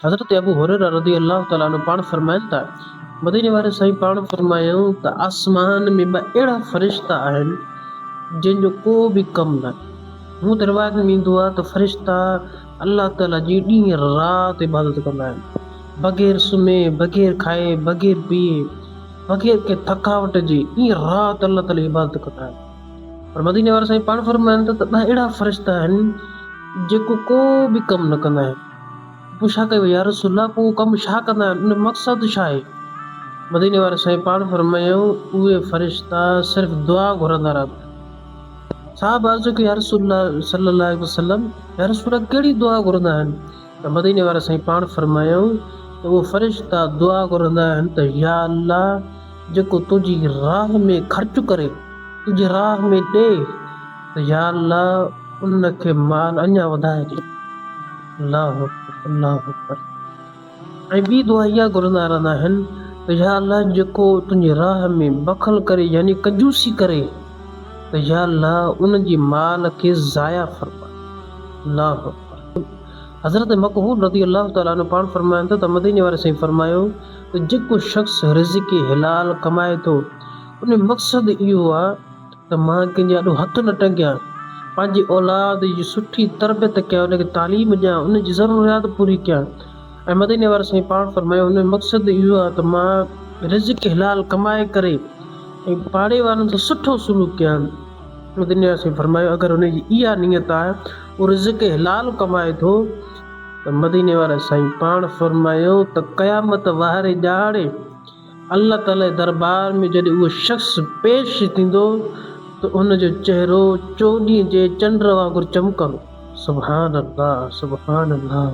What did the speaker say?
हज़रत अबू हुरैरा रज़ियल्लाहु तआला अन्हु पाण फरमाइनि था मदीने वारे साईं पाण फरमायूं त आसमान में ॿ अहिड़ा फ़रिश्ता आहिनि जंहिंजो को बि कमु न हूअं त रिवायत में ईंदो आहे त फ़रिश्ता अल्लाह ताला जी ॾींहुं राति इबादत कंदा आहिनि बग़ैर सुम्हे बग़ैर खाए बग़ैर पीए बग़ैर के थकावट जे ॾींहुं राति अल्लाह ताला जी इबादत कंदा आहिनि पर मदीने वारा साईं पाण फरमाइनि था त ॿ अहिड़ा फ़रिश्ता आहिनि जेको को बि कमु न कंदा आहिनि पुछा कयो या रसूलल्लाह पोइ कमु छा कंदा आहिनि उन मक़सदु छा आहे मदीने वारे साईं पाण फरमायूं उहे फ़रिश्ता सिर्फ़ु दुआ घुरंदा रहंदा आहिनि साहब अर्ज़ु कई या रसूलल्लाह सल्लल्लाहु अलैहि वसल्लम या रसूलल्लाह कहिड़ी दुआ घुरंदा आहिनि त मदीने वारे साईं पाण फरमायूं त उहे फ़रिश्ता दुआ घुरंदा आहिनि त या अल्लाह जेको तुंहिंजी राह में ख़र्चु करे तुंहिंजी राह में ॾे त या अल्लाह उनखे माल अञा वधाए ॾे अल्लाहु अकबर अल्लाहु अकबर ऐं ॿी दुआ इहा घुरंदा रहंदा आहिनि त या अल्लाह जेको तुंहिंजी राह में बख़ल करे यानी कंजूसी करे त या अल्लाह उनजी माल खे ज़ाया फरमा अल्लाहु अकबर हज़रत मक़बूल रज़ियल्लाहु तआला अन्हु पाण फरमाइनि था त मदीने वारे साईं फरमायो त जेको शख़्स रिज़्क़ हलाल कमाए थो उन मक़सदु इहो आहे त मां कंहिंजे ॾाढो हथु न टंगियां पंहिंजी औलाद जी सुठी तरबियत कयां उनखे तालीम ॾियां उनजी ज़रूरियात पूरी कयां ऐं मदीने वारे साईं पाण फरमायो उन मक़सदु इहो आहे त मां रिज़्क़ हलाल कमाए करे ऐं पाड़े वारनि सां सुठो सलूक कयां मदीने वारे साईं फरमायो अगरि उनजी इहा नियत आहे उहो रिज़्क़ हलाल कमाए थो त मदीने वारे साईं पाण फरमायो त क़यामत वारे ॾाढ़े अल्लाह ताला जे दरबार में जॾहिं उहो शख़्स पेश थींदो त उनजो चहिरो चोॾींहं जे चंड वांगुरु चमकंदो सुभान अल्लाह सुभान अल्लाह।